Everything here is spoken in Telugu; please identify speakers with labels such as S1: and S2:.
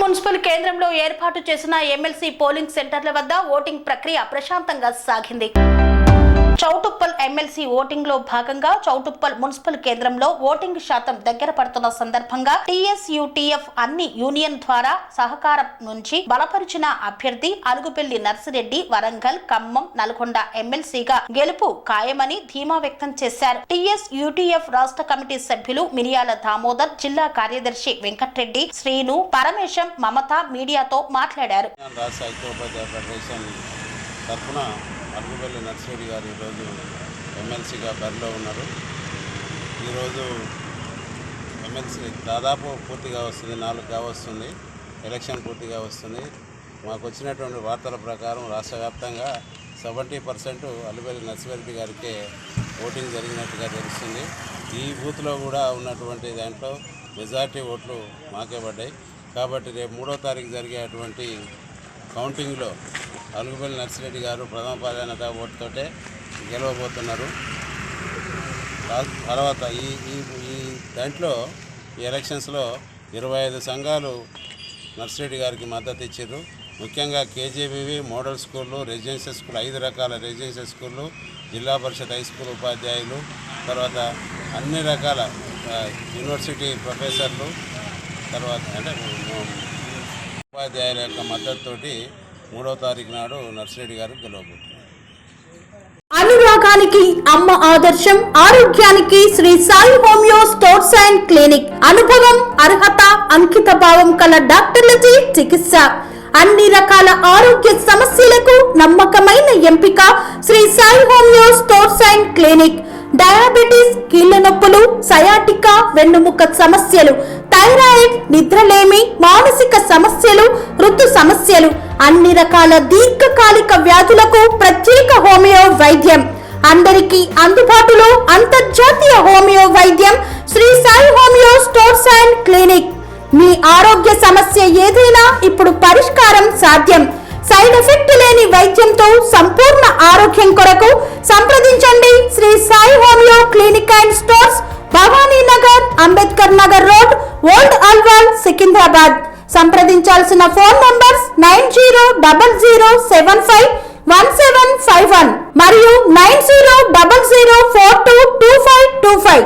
S1: మున్సిపల్ కేంద్రంలో ఏర్పాటు చేసిన ఎమ్మెల్సీ పోలింగ్ సెంటర్ల వద్ద ఓటింగ్ ప్రక్రియ ప్రశాంతంగా సాగింది. చౌటుప్పల్ ఎమ్మెల్సీ ఓటింగ్ లో భాగంగా చౌటుప్పల్ మున్సిపల్ కేంద్రంలో ఓటింగ్ శాతం దగ్గర పడుతున్న సందర్భంగా టీఎస్యూటీఎఫ్ అన్ని యూనియన్ ద్వారా సహకారం నుంచి బలపరిచిన అభ్యర్థి అలుగుపెల్లి నర్సిరెడ్డి వరంగల్, ఖమ్మం, నల్గొండ ఎమ్మెల్సీగా గెలుపు ఖాయమని ధీమా వ్యక్తం చేశారు. టీఎస్యూటీఎఫ్ రాష్ట్ర కమిటీ సభ్యులు మిరియాల దామోదర్, జిల్లా కార్యదర్శి వెంకట్రెడ్డి, శ్రీను, పరమేశం, మమత మీడియాతో మాట్లాడారు.
S2: అలుగుపెల్లి నర్సిరెడ్డి గారు ఈరోజు ఎమ్మెల్సీగా బరిలో ఉన్నారు. ఈరోజు ఎమ్మెల్సీ దాదాపు పూర్తిగా వస్తుంది, 4గా వస్తుంది, ఎలక్షన్ పూర్తిగా వస్తుంది. మాకు వచ్చినటువంటి వార్తల ప్రకారం రాష్ట్ర వ్యాప్తంగా 70% అలుగుపెల్లి నర్సిరెడ్డి గారికే ఓటింగ్ జరిగినట్టుగా తెలుస్తుంది. ఈ బూత్లో కూడా ఉన్నటువంటి దాంట్లో మెజార్టీ ఓట్లు మాకే పడ్డాయి. కాబట్టి రేపు 3వ తారీఖు జరిగేటువంటి కౌంటింగ్లో అలుగుపెల్లి నర్సిరెడ్డి గారు ప్రథమ ప్రాధాన్యత ఓటుతోటే గెలవబోతున్నారు. తర్వాత ఈ దాంట్లో ఈ ఎలక్షన్స్లో 25 సంఘాలు నర్సిరెడ్డి గారికి మద్దతు ఇచ్చారు. ముఖ్యంగా కేజీబీవీ మోడల్ స్కూళ్ళు, రెసిడెన్షియల్ స్కూల్, 5 రకాల రెసిడెన్షియల్ స్కూళ్ళు, జిల్లా పరిషత్ హై స్కూల్ ఉపాధ్యాయులు, తర్వాత అన్ని రకాల యూనివర్సిటీ ప్రొఫెసర్లు, తర్వాత అంటే ఉపాధ్యాయుల యొక్క మద్దతుతోటి 3వ తారీఖు నాడు నర్సిరెడ్డి గారు గెలవబోతున్నారు.
S3: అనురాగానికి అమ్మ ఆదర్శం, ఆరోగ్యానికి Sri Sai homeo stores and clinic. అనుభవం, అర్హత, అంకిత భావం కల డాక్టర్లచే చికిత్స. అన్ని రకాల ఆరోగ్య సమస్యలకు నమ్మకమైన ఎంపిక Sri Sai homeo stores and clinic. Diabetes, కీళ్ల నొప్పులు, సయాటికా, వెన్నుముక సమస్యలు, థైరాయిడ్, నిద్రలేమి, మానసిక సమస్యలు, ఋతు సమస్యలు, అన్ని రకాల దీర్ఘకాలిక వ్యాధులకు ప్రత్యేక హోమియో వైద్యం. అందరికీ అందుబాటులో అంతర్జాతీయ హోమియో వైద్యం Shri Sai homeo stores and clinic. మీ ఆరోగ్య సమస్య ఏదైనా ఇప్పుడు పరిష్కారం సాధ్యం. సైడ్ ఎఫెక్ట్ లేని వైద్యంతో సంపూర్ణ ఆరోగ్యం కొరకు సంప్రదించండి Shri Sai homeo clinic and stores, Bhavani Nagar, Ambedkar Nagar road, old Alwal, Secunderabad. సంప్రదించాల్సిన ఫోన్ నంబర్స్ 9000751751 మరియు 9000422525.